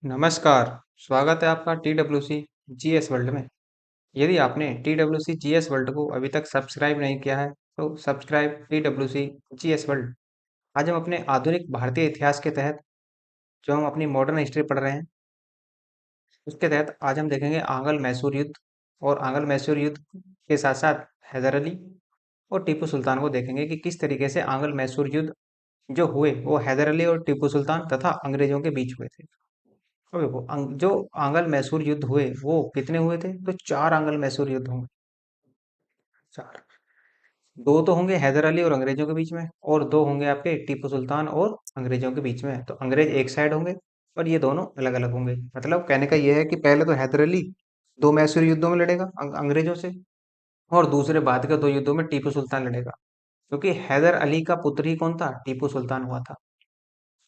नमस्कार। स्वागत है आपका TWC जीएस वर्ल्ड में। यदि आपने TWC जीएस वर्ल्ड को अभी तक सब्सक्राइब नहीं किया है तो सब्सक्राइब TWC जीएस वर्ल्ड। आज हम अपने आधुनिक भारतीय इतिहास के तहत जो हम अपनी मॉडर्न हिस्ट्री पढ़ रहे हैं उसके तहत आज हम देखेंगे आंग्ल मैसूर युद्ध। और आंग्ल मैसूर युद्ध के साथ साथ हैदर अली और टीपू सुल्तान को देखेंगे कि किस तरीके से आंग्ल मैसूर युद्ध जो हुए वो हैदर अली और टीपू सुल्तान तथा अंग्रेजों के बीच हुए थे। तो देखो जो आंग्ल मैसूर युद्ध हुए वो कितने हुए थे, तो चार आंग्ल मैसूर युद्ध होंगे। चार। दो तो होंगे हैदर अली और अंग्रेजों के बीच में, और दो होंगे आपके टीपू सुल्तान और अंग्रेजों के बीच में। तो अंग्रेज एक साइड होंगे और ये दोनों अलग अलग होंगे। मतलब कहने का ये है कि पहले तो हैदर अली दो मैसूर युद्धों में लड़ेगा अंग्रेजों से, और दूसरे बाद के दो युद्धों में टीपू सुल्तान लड़ेगा, क्योंकि हैदर अली का पुत्र ही कौन था, टीपू सुल्तान हुआ था।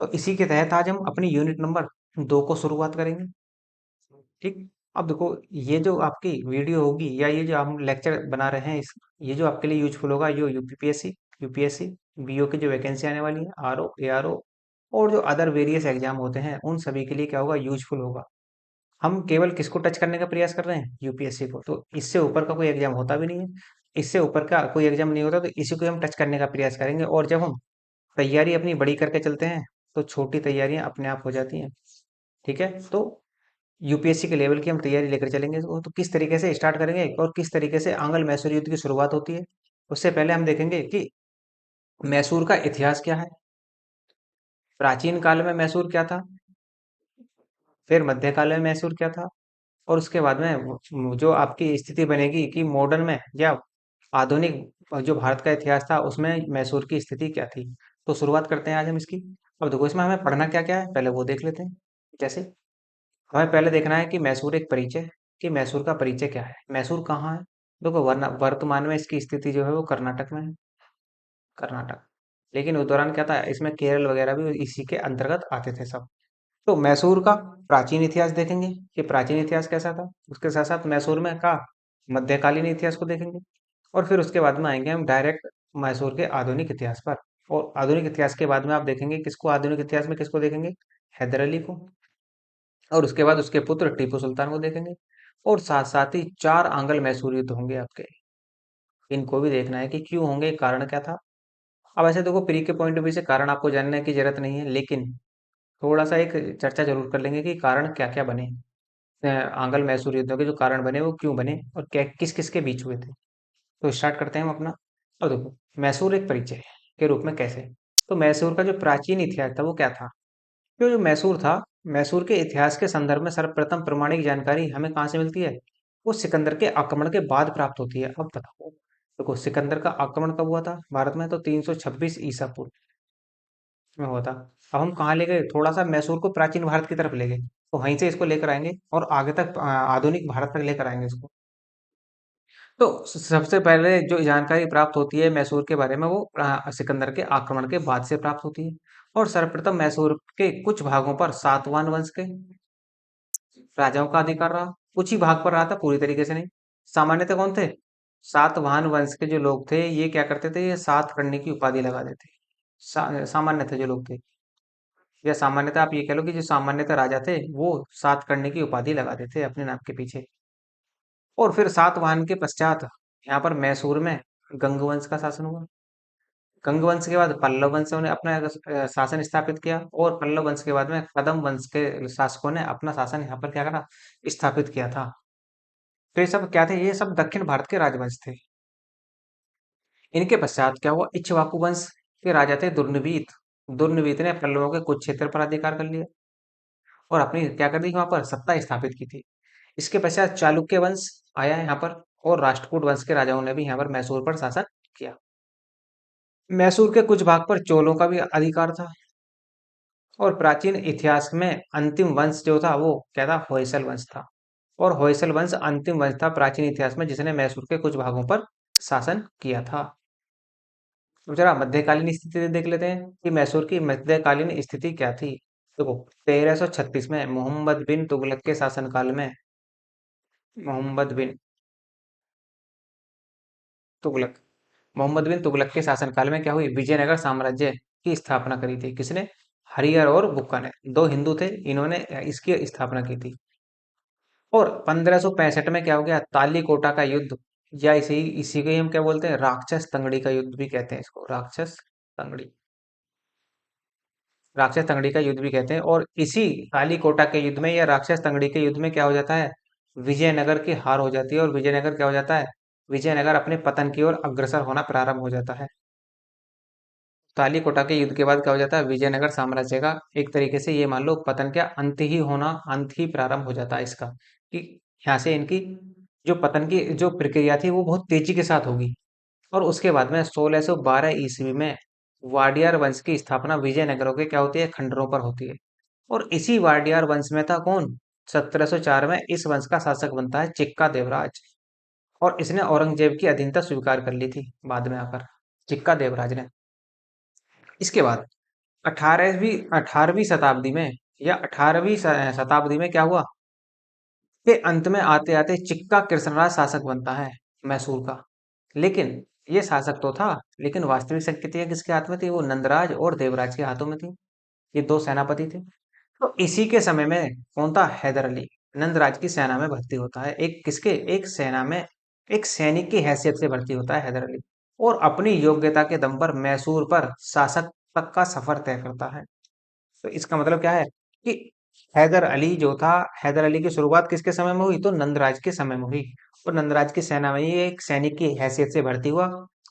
तो इसी के तहत आज हम अपनी यूनिट नंबर 2 को शुरुआत करेंगे। ठीक। अब देखो, ये जो आपकी वीडियो होगी या ये जो हम लेक्चर बना रहे हैं ये जो आपके लिए यूजफुल होगा, ये यूपीएससी बीओ की जो वैकेंसी आने वाली है, आरओ एआरओ और जो अदर वेरियस एग्जाम होते हैं उन सभी के लिए क्या होगा, यूजफुल होगा। हम केवल किसको टच करने का प्रयास कर रहे हैं, यूपीएससी को। तो इससे ऊपर का कोई एग्जाम होता भी नहीं है, इससे ऊपर का कोई एग्जाम नहीं होता, तो इसी को हम टच करने का प्रयास करेंगे। और जब हम तैयारी अपनी बड़ी करके चलते हैं तो छोटी तैयारियां अपने आप हो जाती हैं। ठीक है। तो यूपीएससी के लेवल की हम तैयारी लेकर चलेंगे। तो किस तरीके से स्टार्ट करेंगे और किस तरीके से आंग्ल मैसूर युद्ध की शुरुआत होती है, उससे पहले हम देखेंगे कि मैसूर का इतिहास क्या है। प्राचीन काल में मैसूर क्या था, फिर मध्यकाल में मैसूर क्या था, और उसके बाद में जो आपकी स्थिति बनेगी कि मॉडर्न में या आधुनिक जो भारत का इतिहास था उसमें मैसूर की स्थिति क्या थी। तो शुरुआत करते हैं आज हम इसकी। अब देखो, इसमें हमें पढ़ना क्या क्या है पहले वो देख लेते हैं। जैसे हमें पहले देखना है कि मैसूर एक परिचय, कि मैसूर का परिचय क्या है, मैसूर कहाँ है। देखो, वरना वर्तमान में इसकी स्थिति जो है वो कर्नाटक में है। कर्नाटक। लेकिन उस दौरान क्या था, इसमें केरल वगैरह भी इसी के अंतर्गत आते थे सब। तो मैसूर का प्राचीन इतिहास देखेंगे कि प्राचीन इतिहास कैसा था। उसके साथ साथ मैसूर में का मध्यकालीन इतिहास को देखेंगे, और फिर उसके बाद में आएंगे हम डायरेक्ट मैसूर के आधुनिक इतिहास पर। और आधुनिक इतिहास के बाद में आप देखेंगे किसको, आधुनिक इतिहास में किसको देखेंगे, हैदर अली को। और उसके बाद उसके पुत्र टीपू सुल्तान को देखेंगे। और साथ साथ ही चार आंग्ल मैसूर युद्ध होंगे आपके, इनको भी देखना है कि क्यों होंगे, कारण क्या था। अब ऐसे देखो, प्री के पॉइंट ऑफ व्यू से कारण आपको जानने की जरूरत नहीं है, लेकिन थोड़ा सा एक चर्चा जरूर कर लेंगे कि कारण क्या क्या बने। आंग्ल मैसूर युद्धों के जो कारण बने वो क्यों बने और क्या किस किस के बीच हुए थे। तो स्टार्ट करते हैं हम अपना। अब देखो, मैसूर एक परिचय के रूप में कैसे। तो मैसूर का जो प्राचीन इतिहास था वो क्या था। जो मैसूर था, मैसूर के इतिहास के संदर्भ में सर्वप्रथम प्रमाणिक जानकारी हमें कहाँ से मिलती है, वो सिकंदर के आक्रमण के बाद प्राप्त होती है। अब बताओ, देखो सिकंदर का आक्रमण कब हुआ था भारत में, तो 326 ईसा पूर्व में हुआ था। अब हम कहाँ ले गए, थोड़ा सा मैसूर को प्राचीन भारत की तरफ ले गए, तो वहीं से इसको लेकर आएंगे और आगे तक आधुनिक भारत तक लेकर आएंगे इसको। तो सबसे पहले जो जानकारी प्राप्त होती है मैसूर के बारे में वो सिकंदर के आक्रमण के बाद से प्राप्त होती है। और सर्वप्रथम मैसूर के कुछ भागों पर सातवाहन वंश के राजाओं का अधिकार रहा। कुछ ही भाग पर रहा था, पूरी तरीके से नहीं। सामान्यतः कौन थे, सातवाहन वंश के जो लोग थे ये क्या करते थे, ये सात करने की उपाधि लगा देते। सामान्य थे जो लोग थे, या सामान्यतः आप ये कह लो कि जो सामान्यतः राजा थे वो सात करने की उपाधि लगा देते अपने नाम के पीछे। और फिर सातवाहन के पश्चात यहाँ पर मैसूर में गंग वंश का शासन हुआ। गंग वंश के बाद पल्लव वंश ने अपना शासन स्थापित किया, और पल्लव वंश के बाद में कदम वंश के शासकों ने अपना शासन यहाँ पर क्या करा, स्थापित किया था। तो ये सब क्या थे, ये सब दक्षिण भारत के राजवंश थे। इनके पश्चात क्या हुआ, इक्ष्वाकु वंश के राजा थे दुर्निवीत। दुर्निवीत ने पल्लवों के कुछ क्षेत्र पर अधिकार कर लिया और अपनी क्या कर दी, वहां पर सत्ता स्थापित की थी। इसके पश्चात चालुक्य वंश आया यहाँ पर, और राष्ट्रकूट वंश के राजाओं ने भी यहाँ पर मैसूर पर शासन किया। मैसूर के कुछ भाग पर चोलों का भी अधिकार था। और प्राचीन इतिहास में अंतिम वंश जो था वो क्या था, होयसल वंश था। और होयसल वंश अंतिम वंश था प्राचीन इतिहास में जिसने मैसूर के कुछ भागों पर शासन किया था। तो जरा मध्यकालीन स्थिति देख लेते हैं कि मैसूर की मध्यकालीन स्थिति क्या थी। देखो, 1336 में मोहम्मद बिन तुगलक के शासनकाल में, मोहम्मद बिन तुगलक मोहम्मद बिन तुगलक के शासनकाल में क्या हुई, विजयनगर साम्राज्य की स्थापना करी थी। किसने, हरिहर और बुक्कन है, दो हिंदू थे, इन्होंने इसकी स्थापना की थी। और 1565 में क्या हो गया, तालीकोटा का युद्ध, या इसी इसी को ही हम क्या बोलते हैं, राक्षस तंगड़ी का युद्ध भी कहते हैं इसको, तंगड़ी राक्षस तंगड़ी का युद्ध भी कहते हैं। और इसी तालीकोटा के युद्ध में या राक्षस तंगड़ी के युद्ध में क्या हो जाता है, विजयनगर की हार हो जाती है, और विजयनगर क्या हो जाता है, विजयनगर अपने पतन की ओर अग्रसर होना प्रारंभ हो जाता है। तालीकोटा के युद्ध के बाद क्या हो जाता है, विजयनगर साम्राज्य का एक तरीके से ये मान लो पतन क्या, अंत ही प्रारंभ हो जाता है इसका, कि यहाँ से इनकी जो पतन की जो प्रक्रिया थी वो बहुत तेजी के साथ होगी। और उसके बाद में 1612 ईस्वी में वाडियार वंश की स्थापना विजयनगरों के क्या होती है, खंडरों पर होती है। और इसी वाडियार वंश में था कौन, 1704 में इस वंश का शासक बनता है चिक्का देवराज। और इसने औरंगजेब की अधीनता स्वीकार कर ली थी बाद में आकर, चिक्का देवराज ने। इसके बाद 18वीं शताब्दी में, या 18वीं शताब्दी में क्या हुआ, के अंत में आते आते चिक्का कृष्णराज शासक बनता है मैसूर का। लेकिन ये शासक तो था, लेकिन वास्तविक शक्तियां किसके हाथ में थी, वो नंदराज और देवराज के हाथों में थी। ये दो सेनापति थे। तो इसी के समय में कौन था, हैदर अली, नंदराज की सेना में भर्ती होता है। एक किसके, एक सेना में एक सैनिक की हैसियत से भर्ती होता है हैदर अली, और अपनी योग्यता के दम पर मैसूर पर शासक तक का सफर तय करता है। तो इसका मतलब क्या है कि हैदर अली जो था, हैदर अली की शुरुआत किसके समय में हुई, तो नंदराज के समय में हुई। और नंदराज की सेना में ये एक सैनिक की हैसियत से भर्ती हुआ,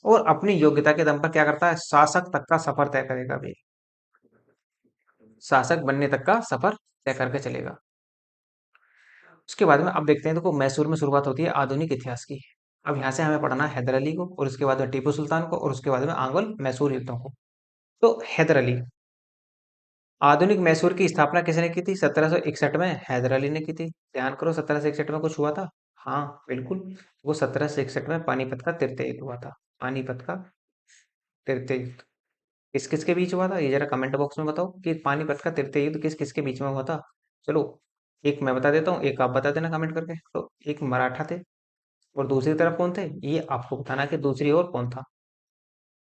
और अपनी योग्यता के दम पर क्या करता है, शासक तक का सफर तय करेगा भी, शासक बनने तक का सफर तय करके चलेगा। उसके बाद में अब देखते हैं, देखो मैसूर में शुरुआत होती है आधुनिक इतिहास की। अब यहाँ से हमें पढ़ना है हैदर अली को, और उसके बाद में टीपू सुल्तान को, और उसके बाद में आंग्ल मैसूर युद्धों को। तो हैदर अली, आधुनिक मैसूर की स्थापना किसने की थी, 1761 में हैदर अली ने की थी। ध्यान करो, 1761 में कुछ हुआ था, हाँ बिल्कुल, वो 1761 में पानीपत का तृतीय युद्ध हुआ था। पानीपत का तृतीय युद्ध किस किस के बीच हुआ था, ये जरा कमेंट बॉक्स में बताओ कि पानीपत का तृतीय युद्ध किस किस के बीच में हुआ था। चलो, एक मैं बता देता हूँ, एक आप बता देना कमेंट करके। तो एक मराठा थे, और दूसरी तरफ कौन थे, ये आपको बताना कि दूसरी ओर कौन था।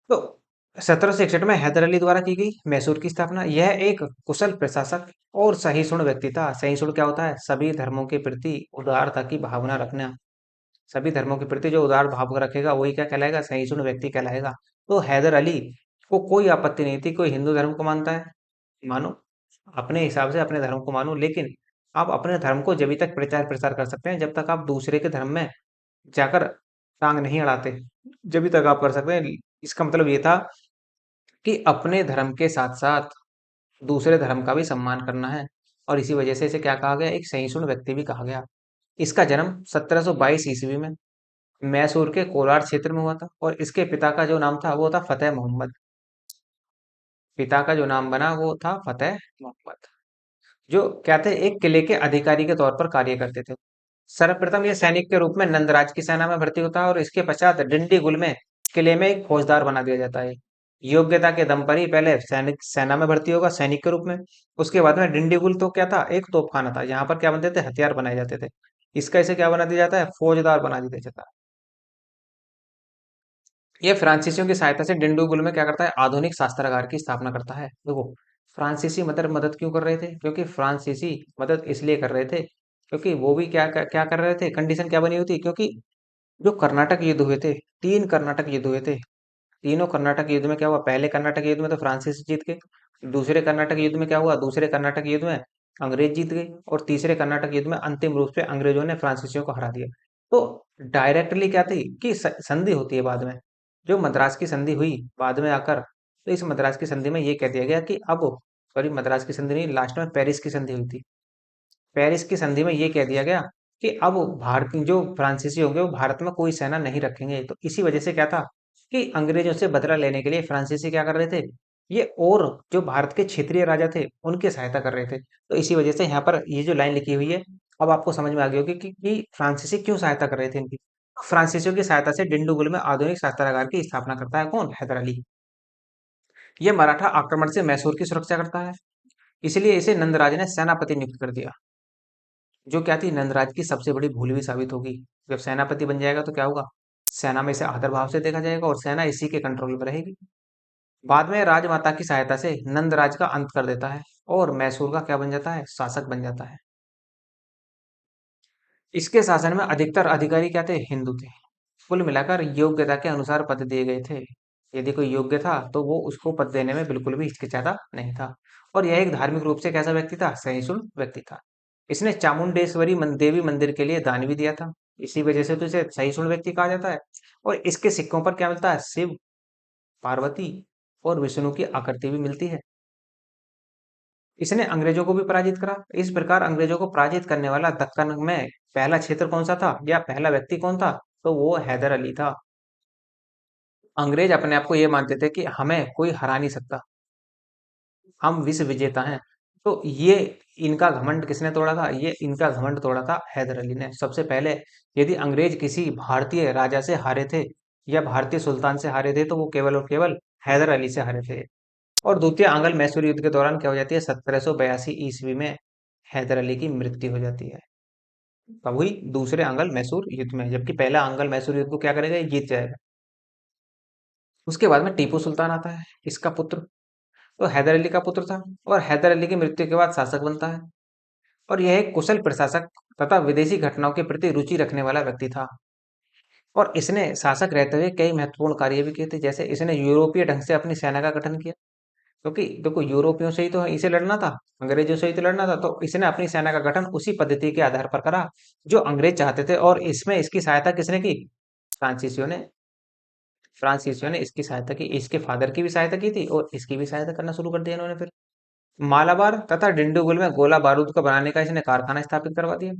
तो 1761 में हैदर अली द्वारा की गई मैसूर की स्थापना। यह एक कुशल प्रशासक और सहिष्णु व्यक्ति था। सहिष्णु क्या होता है, सभी धर्मों के प्रति उदारता की भावना रखना। सभी धर्मों के प्रति जो उदार भाव रखेगा वही क्या कहलाएगा, सहिष्णु व्यक्ति कहलाएगा। तो हैदर अली को कोई आपत्ति नहीं थी, कोई हिंदू धर्म को मानता है मानो, अपने हिसाब से अपने धर्म को मानो, लेकिन आप अपने धर्म को जब तक प्रचार प्रसार कर सकते हैं जब तक आप दूसरे के धर्म में जाकर टांग नहीं अड़ाते, जब तक आप कर सकते हैं। इसका मतलब ये था कि अपने धर्म के साथ साथ दूसरे धर्म का भी सम्मान करना है। और इसी वजह से इसे क्या कहा गया, एक सहिष्णु व्यक्ति भी कहा गया। इसका जन्म 1722 ईस्वी में मैसूर के कोलार क्षेत्र में हुआ था, और इसके पिता का जो नाम था वो था फतेह मोहम्मद। पिता का जो नाम बना वो था फतेह मोहम्मद, जो क्या थे, एक किले के अधिकारी के तौर पर कार्य करते थे। सर्वप्रथम ये सैनिक के रूप में नंदराज की सेना में भर्ती होता है, और इसके पश्चात डिंडीगुल में किले में एक फौजदार बना दिया जाता है। योग्यता के दम पर ही पहले सैनिक सेना में भर्ती होगा सैनिक के रूप में। उसके बाद में डिंडीगुल तो क्या था, एक तोपखाना था, यहाँ पर क्या बनते थे, हथियार बनाए जाते थे। इसका इसे क्या बना दिया जाता है, फौजदार बना दिया जाता है। ये फ्रांसीसियों की सहायता से डिंडीगुल में क्या करता है, आधुनिक शास्त्रागार की स्थापना करता है। देखो, फ्रांसीसी मदद मदद क्यों कर रहे थे, क्योंकि फ्रांसीसी मदद इसलिए कर रहे थे क्योंकि वो भी क्या कर रहे थे, कंडीशन क्या बनी हुई थी, क्योंकि जो कर्नाटक युद्ध हुए थे, 3 कर्नाटक युद्ध हुए थे। तीनों कर्नाटक युद्ध में क्या हुआ, पहले कर्नाटक युद्ध में तो फ्रांसीसी जीत गए। दूसरे कर्नाटक युद्ध में क्या हुआ, दूसरे कर्नाटक युद्ध में अंग्रेज जीत गए। और तीसरे कर्नाटक युद्ध में अंतिम रूप से अंग्रेजों ने फ्रांसीसियों को हरा दिया। तो डायरेक्टली क्या थी कि संधि होती है बाद में, जो मद्रास की संधि हुई बाद में आकर। तो इस मद्रास की संधि में ये कह दिया गया कि अब, सॉरी मद्रास की संधि नहीं, लास्ट में पेरिस की संधि हुई थी। पेरिस की संधि में ये कह दिया गया कि अब भारत जो फ्रांसीसी होंगे वो भारत में कोई सेना नहीं रखेंगे। तो इसी वजह से क्या था कि अंग्रेजों से बदला लेने के लिए फ्रांसीसी क्या कर रहे थे, ये और जो भारत के क्षेत्रीय राजा थे उनकी सहायता कर रहे थे। तो इसी वजह से यहाँ पर ये जो लाइन लिखी हुई है, अब आपको समझ में आ गई होगी कि फ्रांसीसी क्यों सहायता कर रहे थे इनकी। तो फ्रांसीसियों की सहायता से डिंडुगुल में आधुनिक शस्त्रागार की स्थापना करता है कौन, हैदर अली। ये मराठा आक्रमण से मैसूर की सुरक्षा करता है, इसलिए इसे नंदराज ने सेनापति नियुक्त कर दिया, जो क्या थी नंदराज की सबसे बड़ी भूल भी साबित होगी। जब सेनापति बन जाएगा तो क्या होगा, सेना में इसे आदर भाव से देखा जाएगा, और सेना इसी के कंट्रोल में रहेगी। बाद में राजमाता की सहायता से नंदराज का अंत कर देता है और मैसूर का क्या बन जाता है, शासक बन जाता है। इसके शासन में अधिकतर अधिकारी क्या थे, हिंदू थे। कुल मिलाकर योग्यता के अनुसार पद दिए गए थे। यदि कोई योग्य था तो वो उसको पद देने में बिल्कुल भी हिचकिचाता नहीं था। और यह एक धार्मिक रूप से कैसा व्यक्ति था, सहिष्णु व्यक्ति था। इसने चामुंडेश्वरी देवी मंदिर के लिए दान भी दिया था। इसी वजह से तो इसे सहिष्णु व्यक्ति कहा जाता है। और इसके सिक्कों पर क्या मिलता है, शिव, पार्वती और विष्णु की आकृति भी मिलती है। इसने अंग्रेजों को भी पराजित करा। इस प्रकार अंग्रेजों को पराजित करने वाला दक्कन में पहला क्षेत्र कौन सा था, या पहला व्यक्ति कौन था, तो वो हैदर अली था। अंग्रेज अपने आप को ये मानते थे कि हमें कोई हरा नहीं सकता, हम विश्व विजेता हैं। तो ये इनका घमंड किसने तोड़ा था, ये इनका घमंड तोड़ा था हैदर अली ने सबसे पहले। यदि अंग्रेज किसी भारतीय राजा से हारे थे या भारतीय सुल्तान से हारे थे तो वो केवल और केवल हैदर अली से हारे थे। और द्वितीय आंग्ल मैसूर युद्ध के दौरान क्या हो जाती है, 1782 ईस्वी में हैदर अली की मृत्यु हो जाती है। कब हुई, दूसरे आंग्ल मैसूर युद्ध में, जबकि पहला आंग्ल मैसूर युद्ध को क्या करेगा, ये जीत जाएगा। उसके बाद में टीपू सुल्तान आता है, इसका पुत्र, तो हैदर अली का पुत्र था। और हैदर अली की मृत्यु के बाद शासक बनता है। और यह एक कुशल प्रशासक तथा विदेशी घटनाओं के प्रति रुचि रखने वाला व्यक्ति था। और इसने शासक रहते हुए कई महत्वपूर्ण कार्य भी किए थे, जैसे इसने यूरोपीय ढंग से अपनी सेना का गठन किया। क्योंकि देखो यूरोपियों से ही तो इसे लड़ना था, अंग्रेजों से ही तो लड़ना था, तो इसने अपनी सेना का गठन उसी पद्धति के आधार पर करा जो अंग्रेज चाहते थे। और इसमें इसकी सहायता किसने की, फ्रांसीसियों ने। फ्रांसीसियों ने इसकी सहायता की, इसके फादर की भी सहायता की थी और इसकी भी सहायता करना शुरू कर दिया इन्होंने फिर। मालाबार तथा डिंडीगुल में गोला बारूद का बनाने का इसने कारखाना स्थापित करवा दिया।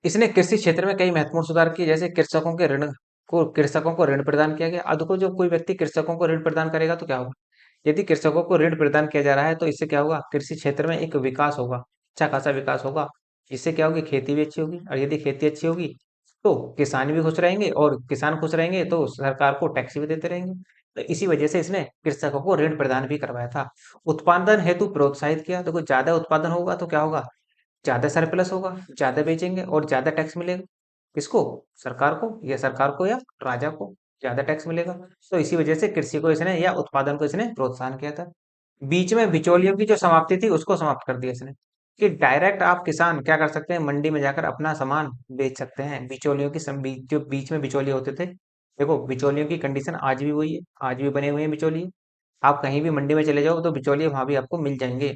इसने कृषि क्षेत्र में कई महत्वपूर्ण सुधार किए, जैसे कृषकों को ऋण प्रदान किया गया। अब देखो, जो कोई व्यक्ति कृषकों को ऋण प्रदान करेगा तो क्या होगा, यदि कृषकों को ऋण प्रदान किया जा रहा है तो इससे क्या होगा, कृषि क्षेत्र में एक विकास होगा, अच्छा खासा विकास होगा। इससे क्या होगी, खेती भी अच्छी होगी। और यदि खेती अच्छी होगी तो किसान भी खुश रहेंगे, और किसान खुश रहेंगे तो सरकार को टैक्स भी देते रहेंगे। तो इसी वजह से इसने कृषकों को ऋण प्रदान भी करवाया था। उत्पादन हेतु प्रोत्साहित किया। देखो, ज्यादा उत्पादन होगा तो क्या होगा, ज्यादा सरप्लस होगा, ज्यादा बेचेंगे और ज्यादा टैक्स मिलेगा। किसको, सरकार को, या सरकार को या राजा को ज्यादा टैक्स मिलेगा। तो इसी वजह से कृषि को इसने या उत्पादन को इसने प्रोत्साहन किया था। बीच में बिचौलियों की जो समाप्ति थी उसको समाप्त कर दिया इसने, कि डायरेक्ट आप किसान क्या कर सकते हैं, मंडी में जाकर अपना सामान बेच सकते हैं। बिचौलियों की जो बीच में बिचौलिए होते थे, देखो बिचौलियों की कंडीशन आज भी वही है, आज भी बने हुए हैं बिचौलिए। आप कहीं भी मंडी में चले जाओ तो बिचौलिए वहां भी आपको मिल जाएंगे।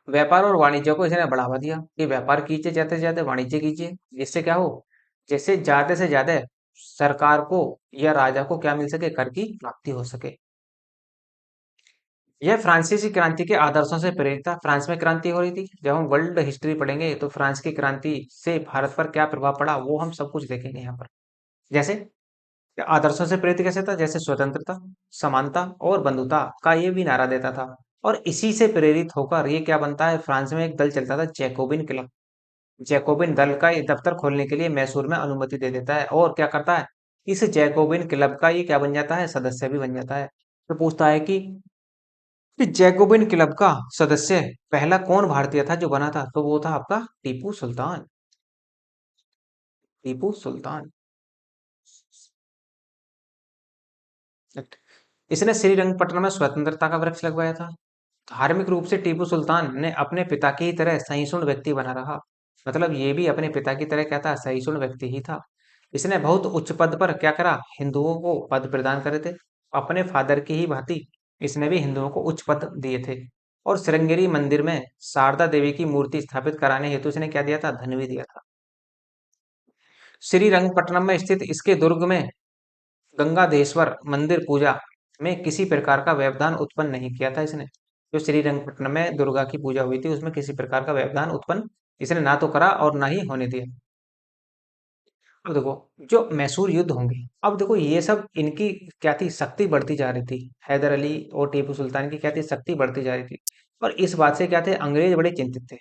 व्यापार और वाणिज्य को इसने बढ़ावा दिया कि व्यापार कीजिए, ज्यादा से ज्यादा वाणिज्य कीजिए, जिससे क्या हो, जैसे ज्यादा से ज्यादा सरकार को या राजा को क्या मिल सके, कर की प्राप्ति हो सके। यह फ्रांसीसी क्रांति के आदर्शों से प्रेरित था। फ्रांस में क्रांति हो रही थी, जब हम वर्ल्ड हिस्ट्री पढ़ेंगे तो फ्रांस की क्रांति से भारत पर क्या प्रभाव पड़ा वो हम सब कुछ देखेंगे यहाँ पर। जैसे आदर्शों से प्रेरित कैसे था, जैसे स्वतंत्रता, समानता और बंधुता का ये भी नारा देता था। और इसी से प्रेरित होकर ये क्या बनता है, फ्रांस में एक दल चलता था, जैकोबिन क्लब। जैकोबिन दल का ये दफ्तर खोलने के लिए मैसूर में अनुमति दे देता है, और क्या करता है, इस जैकोबिन क्लब का ये क्या बन जाता है, सदस्य भी बन जाता है। तो पूछता है कि जैकोबिन क्लब का सदस्य पहला कौन भारतीय था जो बना था, तो वो था आपका टीपू सुल्तान। टीपू सुल्तान। इसने श्रीरंगपट्टनम में स्वतंत्रता का वृक्ष लगवाया था। धार्मिक रूप से टीपू सुल्तान ने अपने पिता की ही तरह सहिष्णु व्यक्ति बना रहा। मतलब ये भी अपने पिता की तरह क्या था, सहिष्णु व्यक्ति ही था। इसने बहुत उच्च पद पर क्या करा, हिंदुओं को पद प्रदान करे थे। अपने फादर की ही भांति इसने भी हिंदुओं को उच्च पद दिए थे। और श्रृंगेरी मंदिर में शारदा देवी की मूर्ति स्थापित कराने हेतु इसने क्या दिया था, धन भी दिया था। श्रीरंगपट्टनम में स्थित इसके दुर्ग में गंगाधेश्वर मंदिर पूजा में किसी प्रकार का व्यवधान उत्पन्न नहीं किया था इसने। जो श्रीरंगपट्टनम में दुर्गा की पूजा हुई थी उसमें किसी प्रकार का व्यवधान उत्पन्न इसने ना तो करा और ना ही होने दिया। अब देखो, जो मैसूर युद्ध होंगे, अब देखो ये सब इनकी क्या थी, शक्ति बढ़ती जा रही थी। हैदर अली और टीपू सुल्तान की क्या थी, शक्ति बढ़ती जा रही थी। और इस बात से क्या थे, अंग्रेज बड़े चिंतित थे।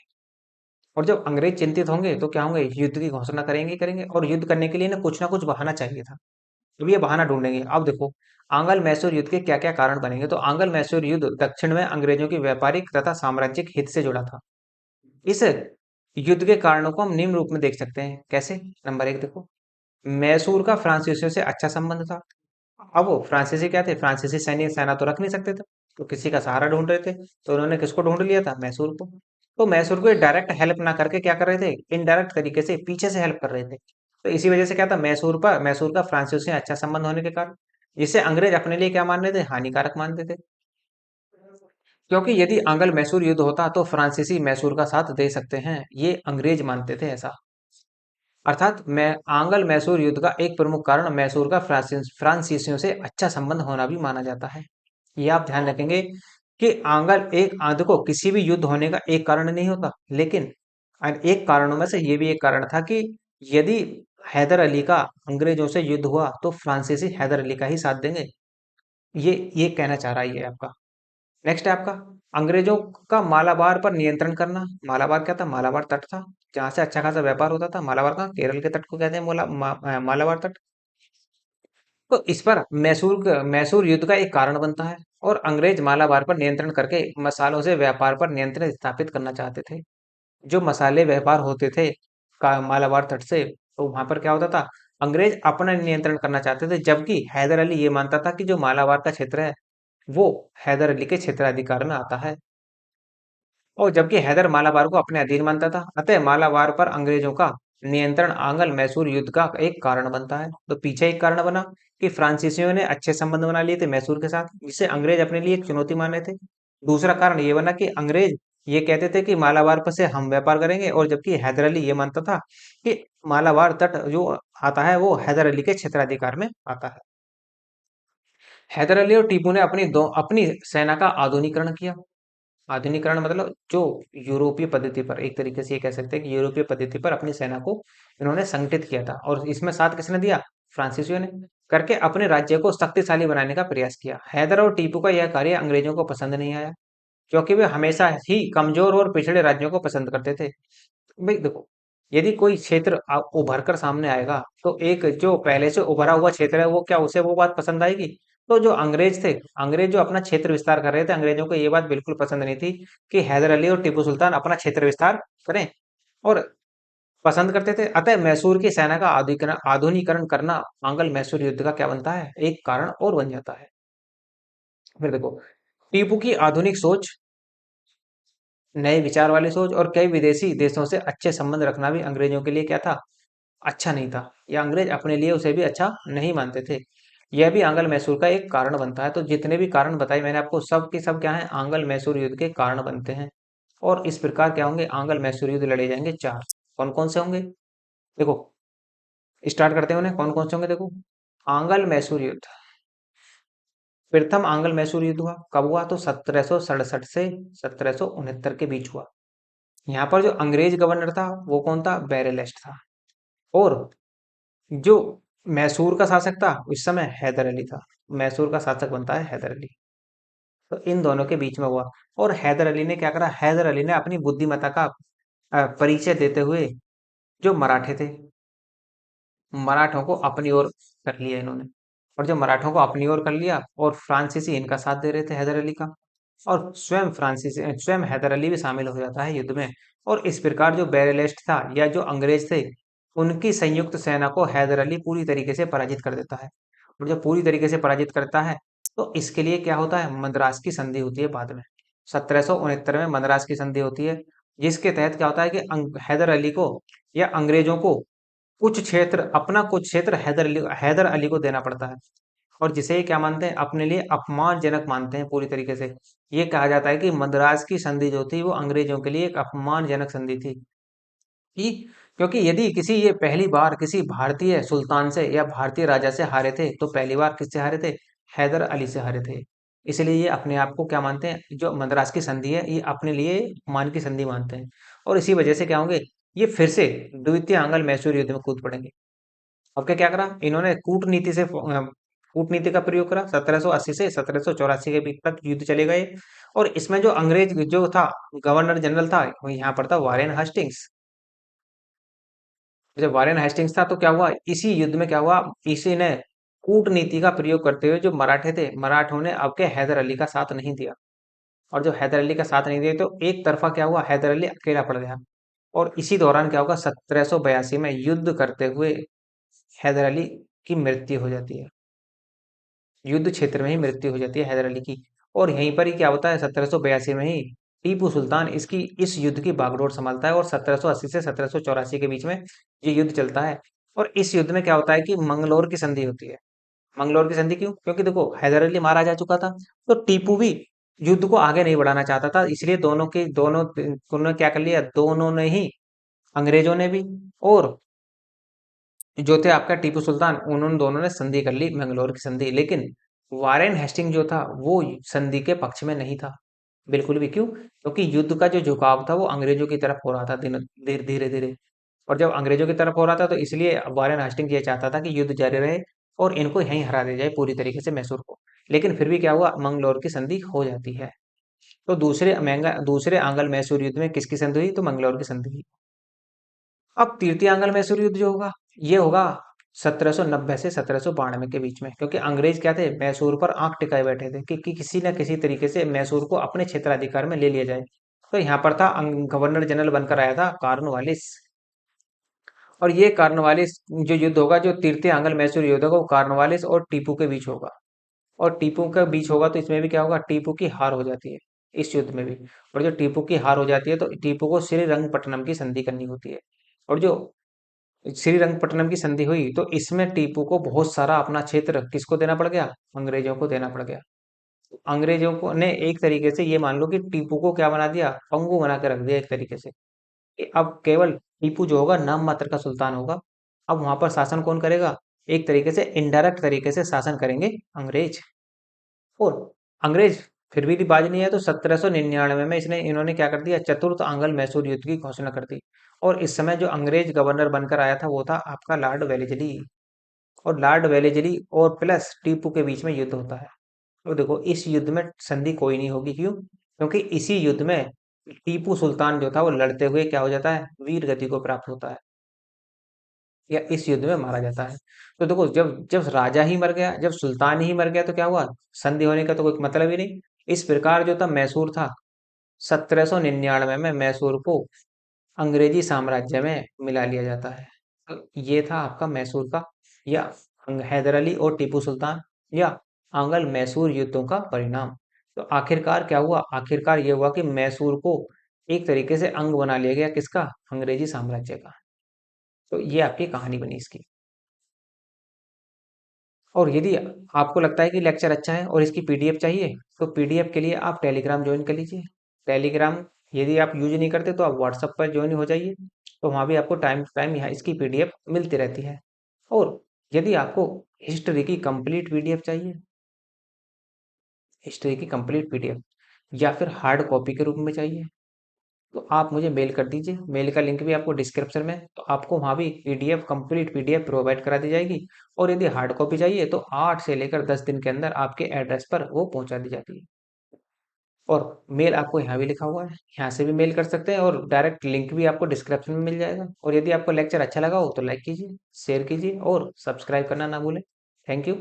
और जब अंग्रेज चिंतित होंगे तो क्या होंगे, युद्ध की घोषणा करेंगे ही करेंगे, और युद्ध करने के लिए ना कुछ बहाना चाहिए था। अब ये बहाना ढूंढेंगे। अब देखो, आंग्ल मैसूर युद्ध के क्या क्या कारण बनेंगे, तो आंग्ल मैसूर युद्ध दक्षिण में अंग्रेजों की व्यापारिक तथा साम्राज्यिक हित से जुड़ा था। इस युद्ध के कारणों को हम निम्न रूप में देख सकते हैं, कैसे। नंबर एक देखो, मैसूर का फ्रांसीसियों से अच्छा संबंध था। अब वो फ्रांसीसी क्या थे, फ्रांसीसी सैनिक सेना तो रख नहीं सकते थे, तो किसी का सहारा ढूंढ रहे थे। तो उन्होंने किसको ढूंढ लिया था, मैसूर को। तो मैसूर को डायरेक्ट हेल्प ना करके क्या कर रहे थे, इनडायरेक्ट तरीके से पीछे से हेल्प कर रहे थे। तो इसी वजह से क्या था, मैसूर का फ्रांसीसी से अच्छा संबंध होने के कारण जिसे अंग्रेज अपने लिए क्या मान रहे थे, हानिकारक मानते थे। क्योंकि यदि आंग्ल मैसूर युद्ध होता तो फ्रांसीसी मैसूर का साथ दे सकते हैं, ये अंग्रेज मानते थे ऐसा। अर्थात मैं आंग्ल मैसूर युद्ध का एक प्रमुख कारण मैसूर का फ्रांसीसियों से अच्छा संबंध होना भी माना जाता है। ये आप ध्यान रखेंगे कि आंग्ल एक आंध्र को किसी भी युद्ध होने का एक कारण नहीं होता, लेकिन एक कारणों में से ये भी एक कारण था कि यदि हैदर अली का अंग्रेजों से युद्ध हुआ तो फ्रांसीसी हैदर अली का ही साथ देंगे। ये कहना चाह रहा है ये आपका। नेक्स्ट है आपका, अंग्रेजों का मालाबार पर नियंत्रण करना। मालाबार क्या था, मालाबार तट था जहां से अच्छा खासा व्यापार होता था। मालाबार का केरल के तट को कहते हैं मालाबार तट। तो इस पर मैसूर युद्ध का एक कारण बनता है। और अंग्रेज मालाबार पर नियंत्रण करके मसालों से व्यापार पर नियंत्रण स्थापित करना चाहते थे। जो मसाले व्यापार होते थे का मालाबार तट से, तो वहां पर क्या होता था, अंग्रेज अपना नियंत्रण करना चाहते थे, जबकि हैदर अली ये मानता था कि जो मालाबार का क्षेत्र है वो हैदर अली के क्षेत्राधिकार में आता है। और जबकि हैदर मालाबार को अपने अधीन मानता था, अतः मालाबार पर अंग्रेजों का नियंत्रण आंग्ल मैसूर युद्ध का एक कारण बनता है। तो पीछे एक कारण बना कि फ्रांसीसियों ने अच्छे संबंध बना लिए थे मैसूर के साथ, जिसे अंग्रेज अपने लिए एक चुनौती मान रहे थे। दूसरा कारण ये बना कि अंग्रेज ये कहते थे कि मालाबार पर से हम व्यापार करेंगे, और जबकि हैदर अली ये मानता था कि मालाबार तट जो आता है वो हैदर अली के क्षेत्राधिकार में आता है। हैदर अली और टीपू ने अपनी सेना का आधुनिकरण किया। आधुनिकरण मतलब जो यूरोपीय पद्धति पर, एक तरीके से ये कह सकते हैं कि यूरोपीय पद्धति पर अपनी सेना को इन्होंने संगठित किया था, और इसमें साथ किसने दिया, फ्रांसीसियों ने। करके अपने राज्य को शक्तिशाली बनाने का प्रयास किया। हैदर और टीपू का यह कार्य अंग्रेजों को पसंद नहीं आया, क्योंकि वे हमेशा ही कमजोर और पिछड़े राज्यों को पसंद करते थे। भाई देखो, यदि कोई क्षेत्र उभर कर सामने आएगा तो एक जो पहले से उभरा हुआ क्षेत्र है वो क्या, उसे वो बात पसंद आएगी। तो जो अंग्रेज थे, अंग्रेज जो अपना क्षेत्र विस्तार कर रहे थे, अंग्रेजों को ये बात बिल्कुल पसंद नहीं थी कि हैदर अली और टीपू सुल्तान अपना क्षेत्र विस्तार करें, और पसंद करते थे। अतः मैसूर की सेना का आधुनिकरण करना आंग्ल मैसूर युद्ध का क्या बनता है, एक कारण और बन जाता है। फिर देखो, टीपू की आधुनिक सोच, नए विचार वाली सोच और कई विदेशी देशों से अच्छे संबंध रखना भी अंग्रेजों के लिए क्या था, अच्छा नहीं था, या अंग्रेज अपने लिए उसे भी अच्छा नहीं मानते थे। यह भी आंग्ल मैसूर का एक कारण बनता है। तो जितने भी कारण बताए मैंने आपको, सब के सब क्या है, आंग्ल मैसूर युद्ध के कारण बनते हैं। और इस प्रकार क्या होंगे, आंग्ल मैसूर युद्ध लड़े जाएंगे चार। कौन कौन से होंगे, देखो स्टार्ट करते हैं उन्हें, कौन कौन से होंगे देखो। आंग्ल मैसूर युद्ध, प्रथम आंग्ल मैसूर युद्ध हुआ कब हुआ, तो 1767 से 1769 के बीच हुआ। यहाँ पर जो अंग्रेज गवर्नर था वो कौन था, बैरलेस्ट था। और जो मैसूर का शासक था उस समय हैदर अली था। मैसूर का शासक बनता है हैदर अली। तो इन दोनों के बीच में हुआ। और हैदर अली ने क्या करा, हैदर अली ने अपनी बुद्धिमत्ता का परिचय देते हुए जो मराठे थे, मराठों को अपनी ओर कर लिया इन्होंने। और जब मराठों को अपनी ओर कर लिया और फ्रांसीसी इनका साथ दे रहे थे हैदर अली का, और स्वयं हैदर अली भी शामिल हो जाता है युद्ध में। और इस प्रकार जो बैरलेस्ट था या जो अंग्रेज थे, उनकी संयुक्त सेना को हैदर अली पूरी तरीके से पराजित कर देता है। और जब पूरी तरीके से पराजित करता है तो इसके लिए क्या होता है, मद्रास की संधि होती है बाद में। 1769 में मद्रास की संधि होती है, जिसके तहत क्या होता है कि हैदर अली को या अंग्रेजों को कुछ क्षेत्र हैदर अली को देना पड़ता है। और जिसे ये क्या मानते हैं, अपने लिए अपमानजनक मानते हैं पूरी तरीके से। ये कहा जाता है कि मद्रास की संधि जो थी वो अंग्रेजों के लिए एक अपमानजनक संधि थी। कि क्योंकि यदि किसी ये पहली बार किसी भारतीय सुल्तान से या भारतीय राजा से हारे थे, तो पहली बार किससे हारे थे, हैदर अली से हारे थे। इसलिए ये अपने आप को क्या मानते हैं, जो मद्रास की संधि है ये अपने लिए मान की संधि मानते हैं। और इसी वजह से क्या होंगे, ये फिर से द्वितीय आंग्ल मैसूर युद्ध में कूद पड़ेंगे। अब क्या क्या करा इन्होंने, कूटनीति का प्रयोग करा। 1780 से 1784 के बीच तक युद्ध चले गए। और इसमें जो अंग्रेज जो था, गवर्नर जनरल था, वो यहाँ पर था वारेन हेस्टिंग्स। जब वारेन हेस्टिंग्स था तो क्या हुआ, इसी युद्ध में क्या हुआ, इसी ने कूटनीति का प्रयोग करते हुए जो मराठे थे, मराठों ने अब के हैदर अली का साथ नहीं दिया। और जो हैदर अली का साथ नहीं दिया तो एक तरफा क्या हुआ, हैदर अली अकेला पड़ गया। और इसी दौरान क्या होगा, 1782 में युद्ध करते हुए हैदर अली की मृत्यु हो जाती है। युद्ध क्षेत्र में ही मृत्यु हो जाती है हैदर अली की। और यहीं पर ही क्या होता है, 1782 में ही टीपू सुल्तान इसकी इस युद्ध की बागडोर संभालता है, और 1780 से 1784 के बीच में ये युद्ध चलता है। और इस युद्ध में क्या होता है कि मंगलोर की संधि होती है। मंगलोर की संधि क्यों? क्योंकि देखो हैदर अली मारा जा चुका था, तो टीपू भी युद्ध को आगे नहीं बढ़ाना चाहता था, इसलिए दोनों उन्होंने क्या कर लिया, दोनों ने ही, अंग्रेजों ने भी और जो थे आपका टीपू सुल्तान, उन्होंने दोनों ने संधि कर ली, मंगलोर की संधि। लेकिन वारेन हेस्टिंग जो था वो संधि के पक्ष में नहीं था, बिल्कुल भी। क्यों? क्योंकि युद्ध का जो झुकाव था वो अंग्रेजों की तरफ हो रहा था, दिन धीरे धीरे धीरे। और जब अंग्रेजों की तरफ हो रहा था तो इसलिए वारेन हेस्टिंग ये चाहता था कि युद्ध जारी रहे और इनको यहीं हरा दिया जाए पूरी तरीके से, मैसूर को। लेकिन फिर भी क्या हुआ, मंगलोर की संधि हो जाती है। तो दूसरे आंग्ल मैसूर युद्ध में किसकी संधि हुई? तो मंगलोर की संधि हुई। अब तृतीय आंग्ल मैसूर युद्ध जो होगा, ये होगा 1790 से 1792 के बीच में। क्योंकि अंग्रेज क्या थे, मैसूर पर आंख टिकाए बैठे थे कि किसी न किसी तरीके से मैसूर को अपने क्षेत्राधिकार में ले लिया जाए। तो यहाँ पर था, गवर्नर जनरल बनकर आया था कार्नवालिस। और ये कार्नवालिस जो युद्ध होगा, जो तृतीय आंग्ल मैसूर युद्ध होगा, वो कार्नवालिस और टीपू के बीच होगा। और टीपू के बीच होगा तो इसमें भी क्या होगा, टीपू की हार हो जाती है इस युद्ध में भी। और जो टीपू की हार हो जाती है तो टीपू को श्रीरंगपट्टनम की संधि करनी होती है। और जो श्रीरंगपट्टनम की संधि हुई तो इसमें टीपू को बहुत सारा अपना क्षेत्र किसको देना पड़ गया, अंग्रेजों को देना पड़ गया। अंग्रेजों को ने एक तरीके से ये मान लो कि टीपू को क्या बना दिया, पंगु बना के रख दिया एक तरीके से, कि अब केवल टीपू जो होगा नाम मात्र का सुल्तान होगा। अब वहां पर शासन कौन करेगा? एक तरीके से इनडायरेक्ट तरीके से शासन करेंगे अंग्रेज। और अंग्रेज फिर भी बाज नहीं है, तो 1799 में इसने इन्होंने क्या कर दिया, चतुर्थ आंग्ल मैसूर युद्ध की घोषणा कर दी। और इस समय जो अंग्रेज गवर्नर बनकर आया था वो था आपका लॉर्ड वेलेजली। और लॉर्ड वेलेजली और प्लस टीपू के बीच में युद्ध होता है। तो देखो इस युद्ध में संधि कोई नहीं होगी, क्यों? क्योंकि इसी युद्ध में टीपू सुल्तान जो था वो लड़ते हुए क्या हो जाता है, वीर गति को प्राप्त होता है, या इस युद्ध में मारा जाता है। तो देखो जब जब राजा ही मर गया, जब सुल्तान ही मर गया, तो क्या हुआ, संधि होने का तो कोई मतलब ही नहीं। इस प्रकार जो था मैसूर था, 1799 में मैसूर को अंग्रेजी साम्राज्य में मिला लिया जाता है। तो ये था आपका मैसूर का, या हैदर अली और टीपू सुल्तान, या आंग्ल मैसूर युद्धों का परिणाम। तो आखिरकार क्या हुआ, आखिरकार ये हुआ कि मैसूर को एक तरीके से अंग बना लिया गया, किसका, अंग्रेजी साम्राज्य का। तो ये आपकी कहानी बनी इसकी। और यदि आपको लगता है कि लेक्चर अच्छा है और इसकी पीडीएफ चाहिए, तो पीडीएफ के लिए आप टेलीग्राम ज्वाइन कर लीजिए। टेलीग्राम यदि आप यूज नहीं करते तो आप व्हाट्सएप पर ज्वाइन हो जाइए। तो वहाँ भी आपको टाइम टू टाइम यहाँ इसकी पीडीएफ मिलती रहती है। और यदि आपको हिस्ट्री की कंप्लीट पीडीएफ चाहिए, हिस्ट्री की कंप्लीट पीडीएफ, या फिर हार्ड कॉपी के रूप में चाहिए, तो आप मुझे मेल कर दीजिए। मेल का लिंक भी आपको डिस्क्रिप्शन में है, तो आपको वहाँ भी पीडीएफ कंप्लीट पीडीएफ प्रोवाइड करा दी जाएगी। और यदि हार्ड कॉपी चाहिए तो 8 से लेकर 10 दिन के अंदर आपके एड्रेस पर वो पहुंचा दी जाती है। और मेल आपको यहाँ भी लिखा हुआ है, यहाँ से भी मेल कर सकते हैं, और डायरेक्ट लिंक भी आपको डिस्क्रिप्शन में मिल जाएगा। और यदि आपको लेक्चर अच्छा लगा हो तो लाइक कीजिए, शेयर कीजिए और सब्सक्राइब करना ना भूलें। Thank you.